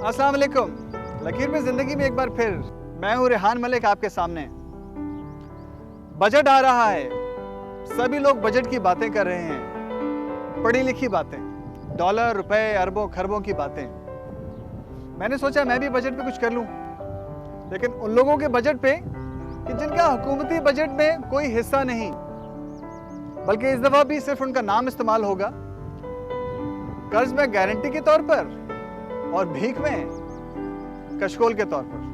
अस्सलाम वालेकुम। लकीर में ज़िंदगी में एक बार फिर मैं हूँ रेहान मलिक आपके सामने। बजट आ रहा है, सभी लोग बजट की बातें कर रहे हैं, पढ़ी लिखी बातें, डॉलर रुपए अरबों खरबों की बातें। मैंने सोचा मैं भी बजट पे कुछ कर लूँ, लेकिन उन लोगों के बजट पे कि जिनका हुकूमती बजट में कोई हिस्सा नहीं, बल्कि इस दफ़ा भी सिर्फ उनका नाम इस्तेमाल होगा, कर्ज में गारंटी के तौर पर और भीख में कशकोल के तौर पर।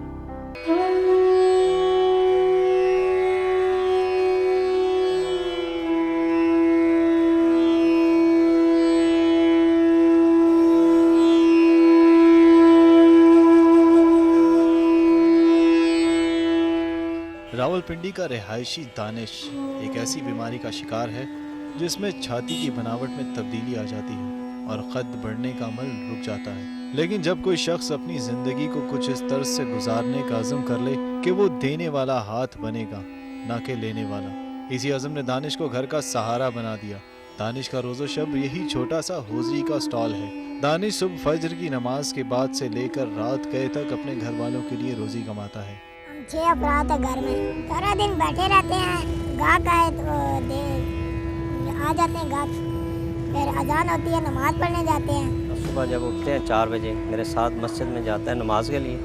रावलपिंडी का रिहायशी दानिश एक ऐसी बीमारी का शिकार है जिसमें छाती की बनावट में तब्दीली आ जाती है और कद बढ़ने का अमल रुक जाता है। लेकिन जब कोई शख्स अपनी जिंदगी को कुछ इस तर्ज से गुजारने का अज़म कर ले कि वो देने वाला हाथ बनेगा ना कि लेने वाला, इसी अज़म ने दानिश को घर का सहारा बना दिया। दानिश का रोज़ो शब यही छोटा सा होजरी का स्टॉल है। दानिश सुबह फजर की नमाज के बाद से लेकर रात गए तक अपने घर वालों के लिए रोजी कमाता है। हम 6 अफराद है घर में, सारा दिन बैठे रहते हैं। गाहक आए तो आ जाते हैं गाहक, फिर अजान होती है, नमाज पढ़ने जाते हैं। सुबह जब उठते हैं 4 बजे मेरे साथ मस्जिद में जाता है नमाज के लिए।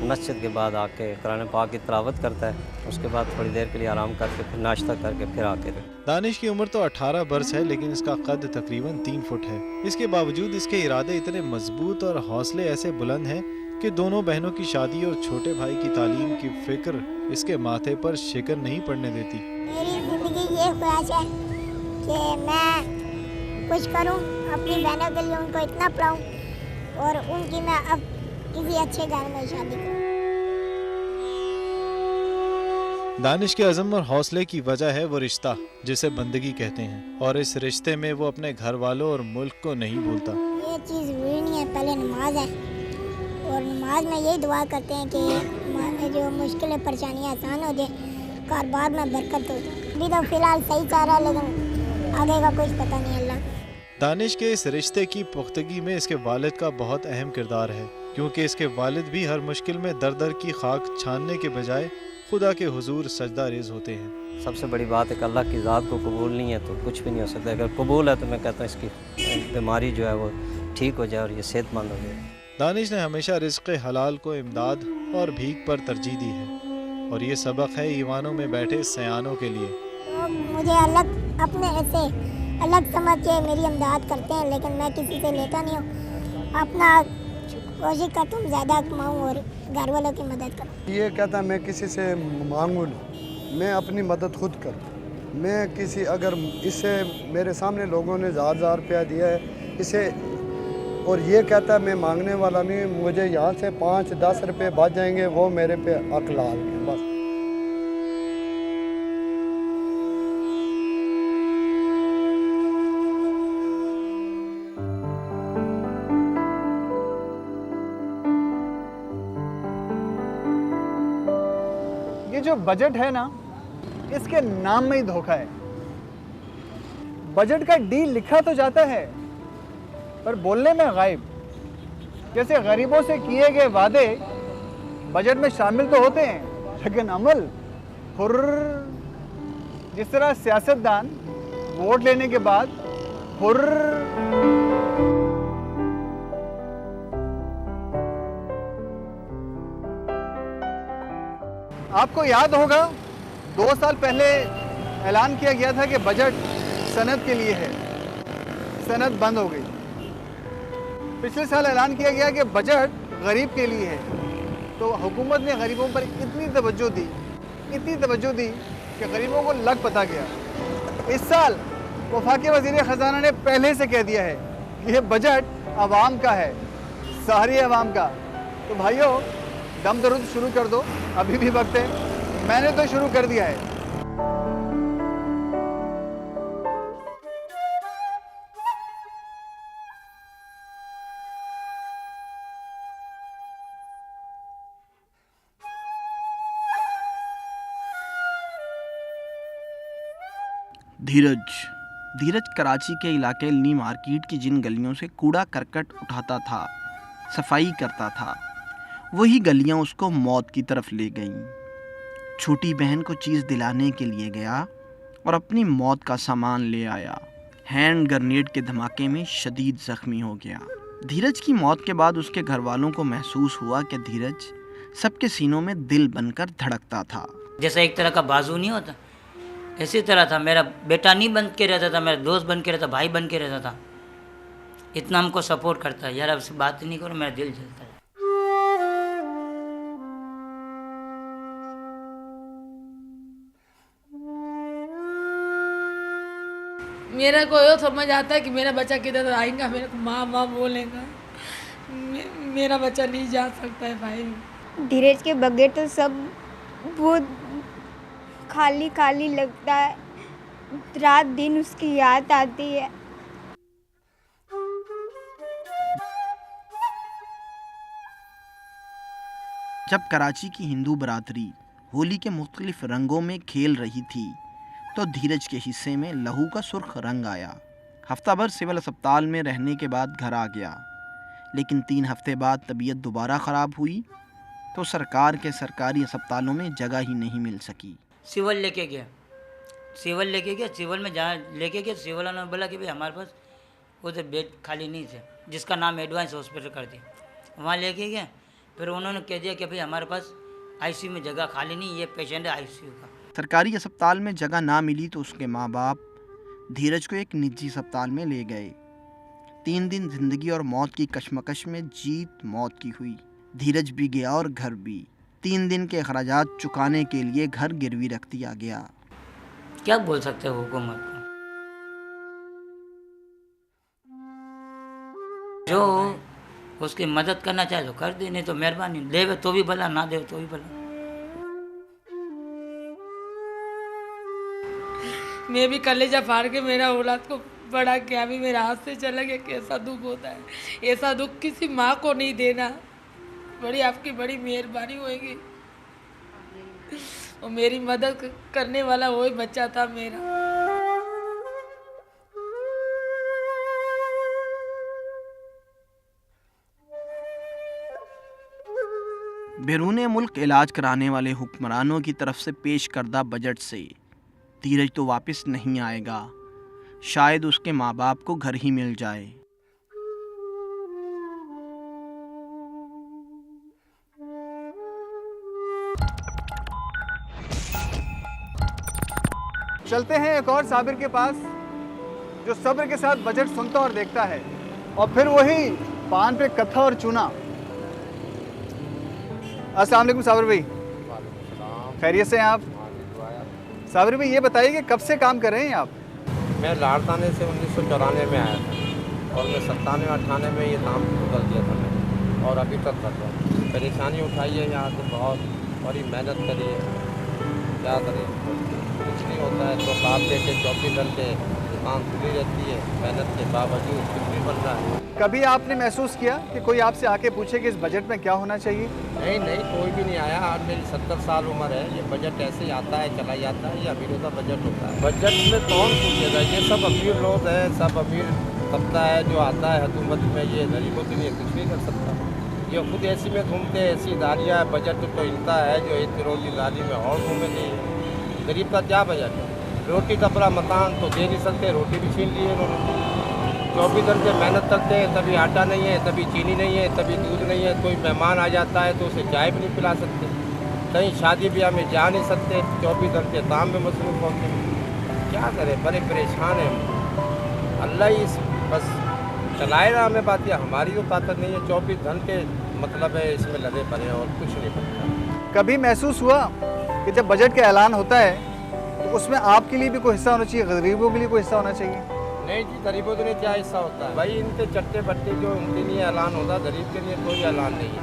मस्जिद के बाद आके कुरान पाक की तिलावत करता है, उसके बाद थोड़ी देर के लिए आराम करके फिर नाश्ता करके फिर आके। दानिश की उम्र तो 18 बरस है, लेकिन इसका कद तकरीबन 3 फुट है। इसके बावजूद इसके इरादे इतने मजबूत और हौसले ऐसे बुलंद हैं कि दोनों बहनों की शादी और छोटे भाई की तालीम की फिक्र इसके माथे पर शिकन नहीं पड़ने देती। मेरी ज़िंदगी ये ख्वाहिश है कि मैं कुछ करूं अपनी बहनों के लिए, उनको इतना पढ़ाऊं और उनकी मैं अब किसी अच्छे घर में शादी करूं। दानिश के अज़म और हौसले की वजह है वो रिश्ता जिसे बंदगी कहते हैं, और इस रिश्ते में वो अपने घर वालों और मुल्क को नहीं भूलता। ये चीज़ ज़रूरी नहीं है, पहले नमाज है और नमाज में यही दुआ करते हैं कि जो मुश्किलें परेशानियाँ आसान हो जाए, कारोबार में बरकत हो जाए। अभी तो फ़िलहाल सही चल रहा है, लेकिन आगे का कुछ पता नहीं अल्लाह। दानिश के इस रिश्ते की पुख्तगी में इसके वालिद का बहुत अहम किरदार है, क्योंकि इसके वालिद भी हर मुश्किल में दर दर की खाक छानने के बजाय खुदा के हुजूर सजदा रेज होते हैं। सबसे बड़ी बात है कि अल्लाह की ज़ात को कबूल नहीं है तो कुछ भी नहीं हो सकता। अगर कबूल है तो मैं कहता हूँ इसकी बीमारी जो है वो ठीक हो जाए और ये सेहतमंद हो जाए। दानिश ने हमेशा रिज़्क़ हलाल को इमदाद और भीख पर तरजीह दी है, और ये सबक है ईवानों में बैठे सयानों के लिए। तो मुझे अलग अपने ऐसे अलग समझ के मेरी इमदाद करते हैं, लेकिन मैं किसी से लेता नहीं हूँ। अपना कोशिश करता हूँ ज़्यादा कमाऊँ और घर वालों की मदद करूँ। ये कहता मैं किसी से मांगूँ नहीं, मैं अपनी मदद खुद करूँ। मैं किसी अगर इससे मेरे सामने लोगों ने 1000 रुपया दिया है इसे, और ये कहता है मैं मांगने वाला नहीं, मुझे यहाँ से 5-10 रुपये बच जाएंगे, वो मेरे पे हक लाल है बस। ये जो बजट है ना, इसके नाम में ही धोखा है। बजट का डी लिखा तो जाता है पर बोलने में गायब। जैसे गरीबों से किए गए वादे बजट में शामिल तो होते हैं, लेकिन अमल हुर्र। जिस तरह सियासतदान वोट लेने के बाद हुर्र। आपको याद होगा 2 साल पहले ऐलान किया गया था कि बजट सनद के लिए है, सनद बंद हो गई। पिछले साल ऐलान किया गया कि बजट गरीब के लिए है, तो हुकूमत ने गरीबों पर इतनी तवज्जो दी कि गरीबों को लग पता गया। इस साल वफाकी वज़ीर ख़जाना ने पहले से कह दिया है कि ये बजट आवाम का है, सारी आवाम का। तो भाइयों, दम दरुद शुरू कर दो, अभी भी वक्त है। मैंने तो शुरू कर दिया है। धीरज कराची के इलाके नी मार्केट की जिन गलियों से कूड़ा करकट उठाता था, सफाई करता था। वही गलियां उसको मौत की तरफ ले गईं। छोटी बहन को चीज़ दिलाने के लिए गया और अपनी मौत का सामान ले आया। हैंड ग्रेनेड के धमाके में शदीद जख्मी हो गया। धीरज की मौत के बाद उसके घर वालों को महसूस हुआ कि धीरज सबके सीनों में दिल बनकर धड़कता था। जैसा एक तरह का बाजू नहीं होता, इसी तरह था। मेरा बेटा नहीं बन के रहता था, मेरा दोस्त बन के रहता, भाई बन के रहता था। इतना हमको सपोर्ट करता है। यार अब से बात ही नहीं करो, मेरा दिल जलता है। मेरा को यो समझ आता है कि मेरा बच्चा किधर आएगा, मेरे को माँ माँ बोलेगा। मेरा बच्चा नहीं जा सकता है भाई। धीरज के बगैर तो सब बहुत खाली खाली लगता है। रात दिन उसकी याद आती है। जब कराची की हिंदू बरादरी होली के मुख्तलिफ रंगों में खेल रही थी तो धीरज के हिस्से में लहू का सुर्ख रंग आया। हफ्ता भर सिविल अस्पताल में रहने के बाद घर आ गया, लेकिन 3 हफ्ते बाद तबीयत दोबारा ख़राब हुई तो सरकार के सरकारी अस्पतालों में जगह ही नहीं मिल सकी। सिविल लेके गया, सिविल में जहाँ लेके गया, सिविल वालों ने बोला कि भाई हमारे पास उधर बेड खाली नहीं थे, जिसका नाम एडवांस हॉस्पिटल कर दिया। वहाँ लेके गए, फिर उन्होंने कह दिया कि भाई हमारे पास आईसीयू में जगह खाली नहीं, ये पेशेंट है आईसीयू का। सरकारी अस्पताल में जगह ना मिली तो उसके माँ बाप धीरज को एक निजी अस्पताल में ले गए। 3 दिन जिंदगी और मौत की कशमकश में जीत मौत की हुई। धीरज भी गया और घर भी। 3 दिन के अखराजात चुकाने के लिए घर गिरवी रख दिया गया। क्या बोल सकते हो हुकूमत को? जो उसकी मदद करना चाहे तो कर दे, नहीं तो मेहरबानी, देवे तो भी भला, ना दे तो भी भला। मैं भी कलेजा फाड़ के मेरा औलाद को बड़ा किया, भी मेरा हाथ से चला गया। कैसा दुख होता है, ऐसा दुख किसी माँ को नहीं देना। बड़ी आपकी बड़ी मेहरबानी होगी। और मेरी मदद करने वाला वही बच्चा था मेरा। बैरून मुल्क इलाज कराने वाले हुक्मरानों की तरफ से पेश करदा बजट से धीरज तो वापस नहीं आएगा। शायद उसके माँ बाप को घर ही मिल जाए। चलते हैं एक और साबिर के पास, जो सब्र के साथ बजट सुनता और देखता है, और फिर वही पान पे कत्था और चूना। अस्सलाम वालेकुम साबिर भाई, खैरियत से हैं आप? साबिर भाई ये बताइए कि कब से काम कर रहे हैं आप? मैं लाड़ थाने से 1994 में आया था और मैं 97-98 में ये काम कर दिया था मैंने, और अभी तक कर रहा हूँ। परेशानी उठाई है यहाँ से बहुत, बड़ी मेहनत करी है, क्या करें, कुछ नहीं होता है। तो बाप बेटे 24 घंटे दुकान खुली रहती है, मेहनत के बावजूद कुछ नहीं बन रहा है। कभी आपने महसूस किया कि कोई आपसे आके पूछे कि इस बजट में क्या होना चाहिए? नहीं, कोई भी नहीं आया। आज मेरी 70 साल उम्र है। ये बजट ऐसे ही आता है, चला जाता है, ये अमीरों का बजट होता है। बजट में कौन पूछेगा? ये सब अमीर लोग हैं, सब अमीर तबका है जो आता है हुकूमत में। ये गरीबों के लिए कुछ नहीं कर सकता। ये खुद ऐसी में घूमते हैं, ऐसी दारियाँ। बजट तो इनका है जो एक रोजी लाली में और घूमेंगे। गरीब का क्या बजट है? रोटी कपड़ा मकान तो दे नहीं सकते, रोटी भी छीन ली इन्होंने। 24 घंटे मेहनत करते हैं, तभी आटा नहीं है, तभी चीनी नहीं है, तभी दूध नहीं है। कोई मेहमान आ जाता है तो उसे चाय भी नहीं पिला सकते, कहीं शादी ब्याह में जा नहीं सकते, 24 घंटे काम में मसरूफ होते हैं। क्या करें, बड़े परेशान हैं। अल्लाह ही बस चलाए रहा हमें। बात यह हमारी तो ताकत नहीं है। 24 घंटे मतलब है इसमें लगे पड़े हैं और कुछ नहीं बनता। कभी महसूस हुआ कि जब बजट का ऐलान होता है तो उसमें आपके लिए भी कोई हिस्सा होना चाहिए, गरीबों के लिए कोई हिस्सा होना चाहिए? नहीं जी, गरीबों के लिए क्या हिस्सा होता है भाई? इनके चट्टे बट्टे जो उनके लिए ऐलान होता है, गरीब के लिए कोई ऐलान नहीं है।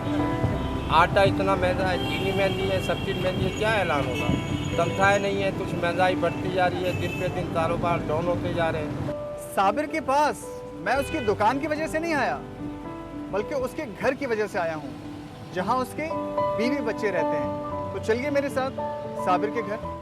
आटा इतना महंगा है, चीनी महंगी है, सब चीज़ महंगी है, क्या ऐलान होगा? तनख्वाहें नहीं है, कुछ महंगाई बढ़ती जा रही है, दिन पे दिन कारोबार डाउन होते जा रहे हैं। साबिर के पास मैं उसकी दुकान की वजह से नहीं आया, बल्कि उसके घर की वजह से आया हूँ, जहाँ उसके बीवी बच्चे रहते हैं। तो चलिए मेरे साथ साबिर के घर।